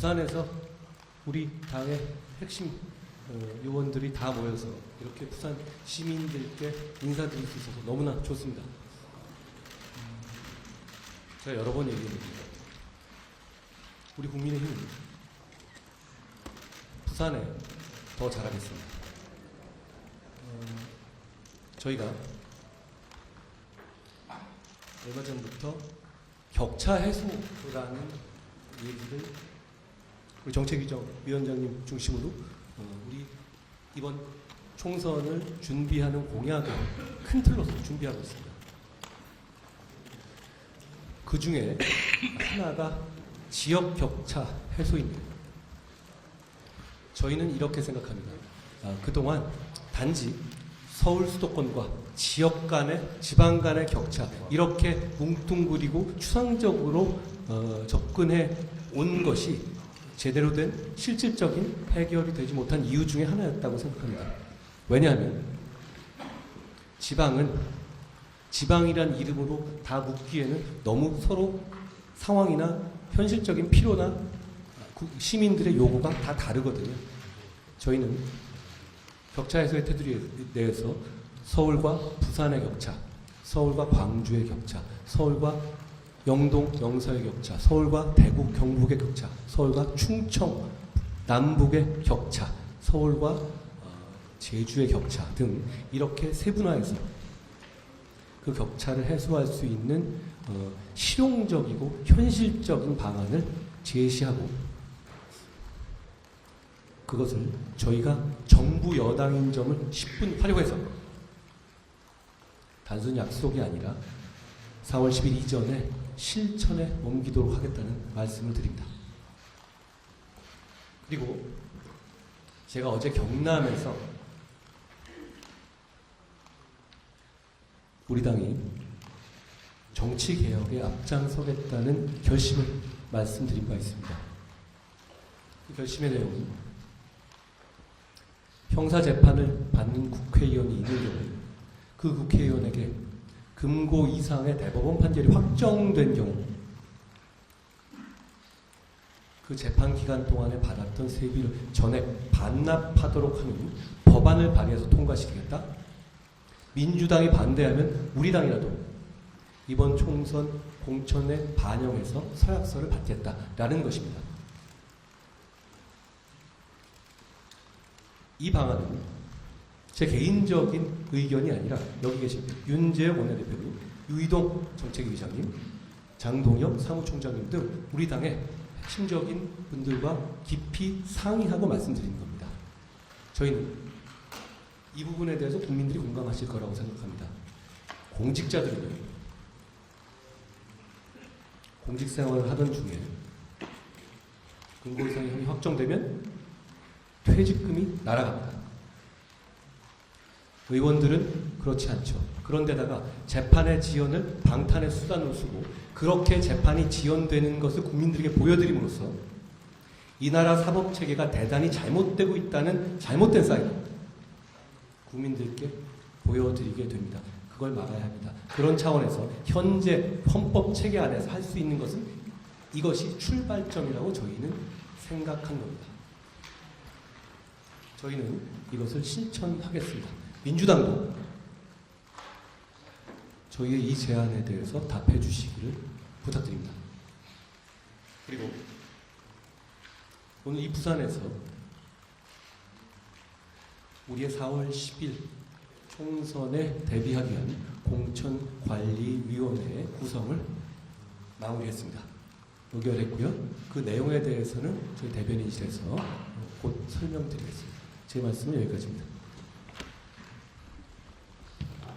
부산에서 우리 당의 핵심 요원들이 다 모여서 이렇게 부산 시민들께 인사드릴 수 있어서 너무나 좋습니다. 제가 여러 번 얘기했는데 우리 국민의힘 부산에 더 잘하겠습니다. 저희가 얼마 전부터 격차 해소라는 얘기를 우리 정책위원장님 중심으로 우리 이번 총선을 준비하는 공약을 큰 틀로서 준비하고 있습니다. 그 중에 하나가 지역 격차 해소입니다. 저희는 이렇게 생각합니다. 그동안 단지 서울 수도권과 지역 간의, 지방 간의 격차, 이렇게 뭉뚱그리고 추상적으로 접근해 온 것이 제대로 된 실질적인 해결이 되지 못한 이유 중에 하나였다고 생각합니다. 왜냐하면 지방은 지방이란 이름으로 다 묶기에는 너무 서로 상황이나 현실적인 필요나 시민들의 요구가 다 다르거든요. 저희는 격차 해소의 테두리에 대해서 서울과 부산의 격차, 서울과 광주의 격차, 서울과 영동, 영서의 격차, 서울과 대구, 경북의 격차, 서울과 충청, 남북의 격차, 서울과 제주의 격차 등 이렇게 세분화해서 그 격차를 해소할 수 있는 실용적이고 현실적인 방안을 제시하고 그것을 저희가 정부 여당인 점을 10분 활용해서 단순 약속이 아니라 4월 10일 이전에 실천에 옮기도록 하겠다는 말씀을 드립니다. 그리고 제가 어제 경남에서 우리 당이 정치개혁에 앞장서겠다는 결심을 말씀드린 바 있습니다. 그 결심의 내용은 형사재판을 받는 국회의원이 있는 경우 그 국회의원에게 금고 이상의 대법원 판결이 확정된 경우 그 재판 기간 동안에 받았던 세비를 전액 반납하도록 하는 법안을 발의해서 통과시키겠다. 민주당이 반대하면 우리 당이라도 이번 총선 공천에 반영해서 서약서를 받겠다라는 것입니다. 이 방안은 제 개인적인 의견이 아니라 여기 계신 윤재혁 원내대표님, 유이동 정책위의장님, 장동혁 사무총장님 등 우리 당의 핵심적인 분들과 깊이 상의하고 말씀드리는 겁니다. 저희는 이 부분에 대해서 국민들이 공감하실 거라고 생각합니다. 공직자들은 공직생활을 하던 중에 금고 이상의 형이 확정되면 퇴직금이 날아갑니다. 의원들은 그렇지 않죠. 그런데다가 재판의 지연을 방탄의 수단으로 쓰고 그렇게 재판이 지연되는 것을 국민들에게 보여드림으로써 이 나라 사법체계가 대단히 잘못되고 있다는 잘못된 사인 국민들께 보여드리게 됩니다. 그걸 막아야 합니다. 그런 차원에서 현재 헌법체계 안에서 할 수 있는 것은 이것이 출발점이라고 저희는 생각한 겁니다. 저희는 이것을 실천하겠습니다. 민주당도 저희의 이 제안에 대해서 답해 주시기를 부탁드립니다. 그리고 오늘 이 부산에서 우리의 4월 10일 총선에 대비하기 위한 공천관리위원회의 구성을 마무리했습니다. 의결했고요. 그 내용에 대해서는 저희 대변인실에서 곧 설명드리겠습니다. 제 말씀은 여기까지입니다.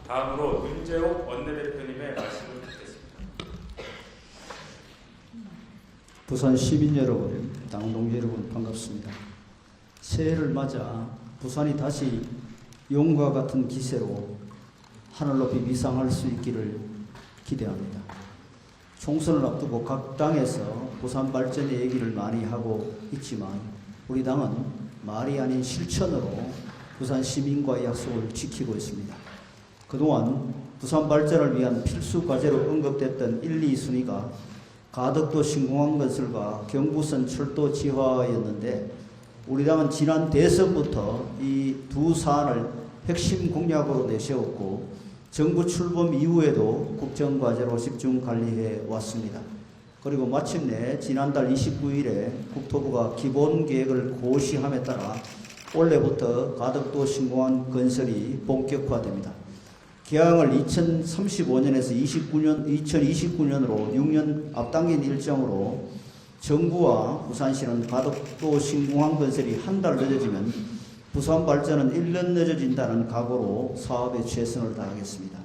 다음으로 윤재욱 원내대표님의 말씀을 듣겠습니다. 부산 시민 여러분, 당동 여러분 반갑습니다. 새해를 맞아 부산이 다시 용과 같은 기세로 하늘 높이 위상할 수 있기를 기대합니다. 총선을 앞두고 각 당에서 부산 발전의 얘기를 많이 하고 있지만 우리 당은 말이 아닌 실천으로 부산 시민과의 약속을 지키고 있습니다. 그동안 부산 발전을 위한 필수 과제로 언급됐던 1, 2순위가 가덕도 신공항 건설과 경부선 철도 지하였는데 우리 당은 지난 대선부터 이 두 사안을 핵심 공약으로 내세웠고 정부 출범 이후에도 국정과제로 집중 관리해 왔습니다. 그리고 마침내 지난달 29일에 국토부가 기본계획을 고시함에 따라 올해부터 가덕도 신공항 건설이 본격화됩니다. 개항을 2035년에서 2029년으로 6년 앞당긴 일정으로 정부와 부산시는 가덕도 신공항 건설이 한 달 늦어지면 부산 발전은 1년 늦어진다는 각오로 사업에 최선을 다하겠습니다.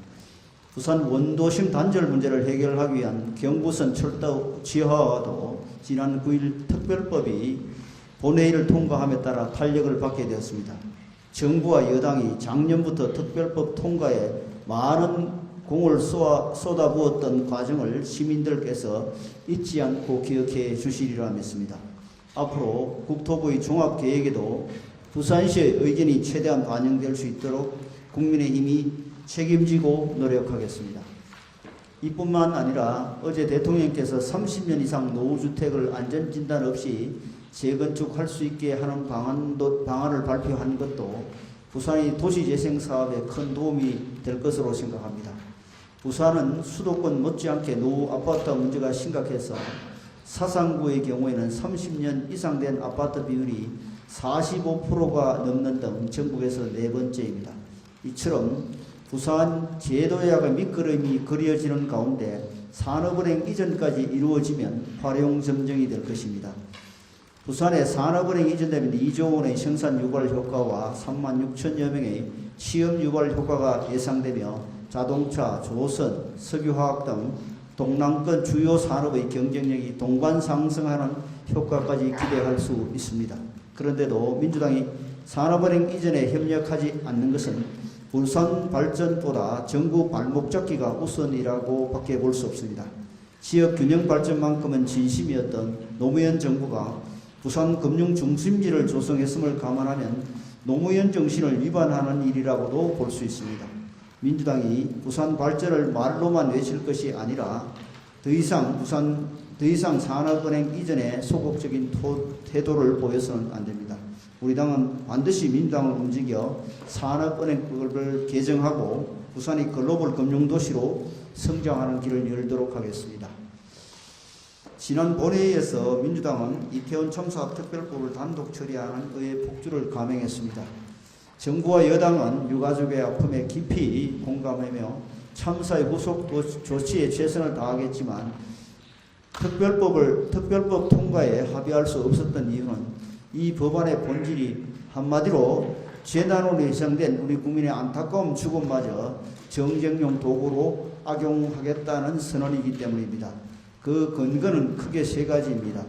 부산 원도심 단절 문제를 해결하기 위한 경부선 철도 지하화도 지난 9일 특별법이 본회의를 통과함에 따라 탄력을 받게 되었습니다. 정부와 여당이 작년부터 특별법 통과에 많은 공을 쏟아부었던 과정을 시민들께서 잊지 않고 기억해 주시리라 믿습니다. 앞으로 국토부의 종합계획에도 부산시의 의견이 최대한 반영될 수 있도록 국민의힘이 책임지고 노력하겠습니다. 이뿐만 아니라 어제 대통령께서 30년 이상 노후주택을 안전진단 없이 재건축할 수 있게 하는 방안을 발표한 것도 부산의 도시재생 사업에 큰 도움이 될 것으로 생각합니다. 부산은 수도권 못지않게 노후 아파트 문제가 심각해서 사상구의 경우에는 30년 이상 된 아파트 비율이 45%가 넘는 등 전국에서 4번째입니다. 이처럼 부산 제도약의 밑그림이 그려지는 가운데 산업은행 이전까지 이루어지면 활용점정이 될 것입니다. 부산에 산업은행 이전되면 2조 원의 생산 유발 효과와 3만 6천여 명의 취업 유발 효과가 예상되며 자동차, 조선, 석유화학 등 동남권 주요 산업의 경쟁력이 동반 상승하는 효과까지 기대할 수 있습니다. 그런데도 민주당이 산업은행 이전에 협력하지 않는 것은 부산 발전보다 정부 발목 잡기가 우선이라고 밖에 볼 수 없습니다. 지역 균형 발전만큼은 진심이었던 노무현 정부가 부산 금융 중심지를 조성했음을 감안하면 노무현 정신을 위반하는 일이라고도 볼 수 있습니다. 민주당이 부산 발전을 말로만 외칠 것이 아니라 더 이상 산업은행 이전에 소극적인 태도를 보여서는 안 됩니다. 우리 당은 반드시 민주당을 움직여 산업은행법을 개정하고 부산이 글로벌 금융도시로 성장하는 길을 열도록 하겠습니다. 지난 본회의에서 민주당은 이태원 참사 특별법을 단독 처리하는 의회 폭주를 감행했습니다. 정부와 여당은 유가족의 아픔에 깊이 공감하며 참사의 후속 조치에 최선을 다하겠지만 특별법 통과에 합의할 수 없었던 이유는 이 법안의 본질이 한마디로 재난으로 예상된 우리 국민의 안타까운 죽음마저 정쟁용 도구로 악용하겠다는 선언이기 때문입니다. 그 근거는 크게 세 가지입니다.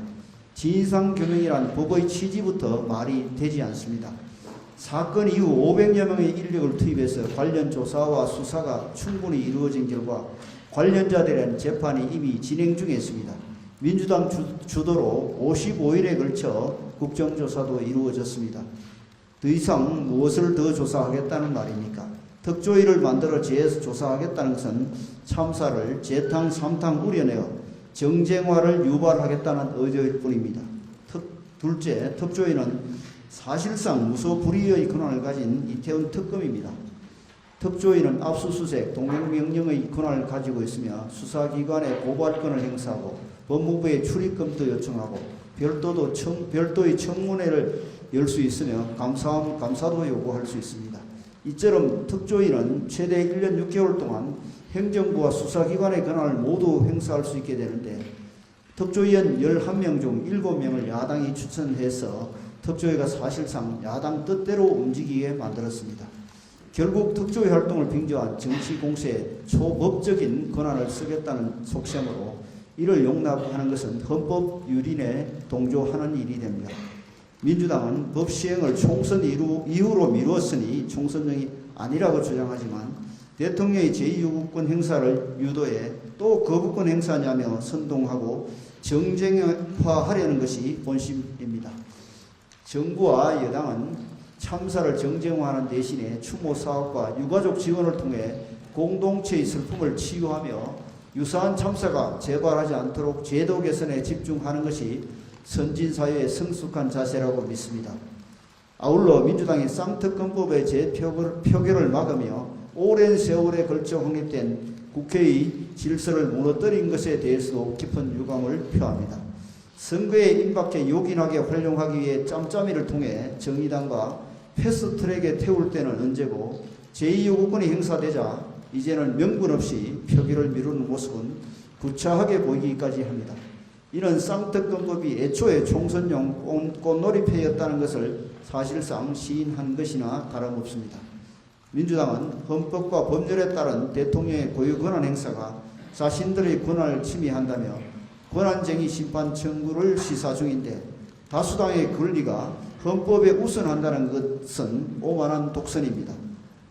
진상규명이란 법의 취지부터 말이 되지 않습니다. 사건 이후 500여 명의 인력을 투입해서 관련 조사와 수사가 충분히 이루어진 결과 관련자들은 재판이 이미 진행 중에 있습니다. 민주당 주도로 55일에 걸쳐 국정조사도 이루어졌습니다. 더 이상 무엇을 더 조사하겠다는 말입니까? 특조위를 만들어 재조사하겠다는 것은 참사를 재탕 삼탕 우려내어 정쟁화를 유발하겠다는 의도일 뿐입니다. 둘째, 특조위는 사실상 무소불위의 권한을 가진 이태원 특검입니다. 특조위는 압수수색, 동행명령의 권한을 가지고 있으며 수사기관의 고발권을 행사하고 법무부에 출입금도 요청하고 별도의 청문회를 열 수 있으며 감사도 요구할 수 있습니다. 이처럼 특조위는 최대 1년 6개월 동안 행정부와 수사기관의 권한을 모두 행사할 수 있게 되는데 특조위원 11명 중 7명을 야당이 추천해서 특조위가 사실상 야당 뜻대로 움직이게 만들었습니다. 결국 특조위 활동을 빙자한 정치공세에 초법적인 권한을 쓰겠다는 속셈으로 이를 용납하는 것은 헌법 유린에 동조하는 일이 됩니다. 민주당은 법 시행을 총선 이후로 미루었으니 총선령이 아니라고 주장하지만 대통령의 제2요구권 행사를 유도해 또 거부권 행사냐며 선동하고 정쟁화하려는 것이 본심입니다. 정부와 여당은 참사를 정쟁화하는 대신에 추모 사업과 유가족 지원을 통해 공동체의 슬픔을 치유하며 유사한 참사가 재발하지 않도록 제도 개선에 집중하는 것이 선진사회의 성숙한 자세라고 믿습니다. 아울러 민주당이 쌍특검법의 재표결을 막으며 오랜 세월에 걸쳐 확립된 국회의 질서를 무너뜨린 것에 대해서도 깊은 유감을 표합니다. 선거에 임박해 요긴하게 활용하기 위해 짬짬이를 통해 정의당과 패스트트랙에 태울 때는 언제고 제2요구권이 행사되자 이제는 명분 없이 표결을 미루는 모습은 구차하게 보이기까지 합니다. 이는 쌍특검법이 애초에 총선용 꽃놀이패였다는 것을 사실상 시인한 것이나 다름없습니다. 민주당은 헌법과 법률에 따른 대통령의 고유권한 행사가 자신들의 권한을 침해한다며 권한쟁의 심판 청구를 시사 중인데 다수당의 권리가 헌법에 우선한다는 것은 오만한 독선입니다.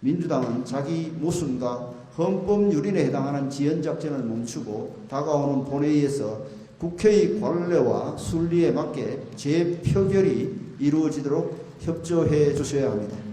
민주당은 자기 모순과 헌법 유린에 해당하는 지연작전을 멈추고 다가오는 본회의에서 국회의 관례와 순리에 맞게 재표결이 이루어지도록 협조해 주셔야 합니다.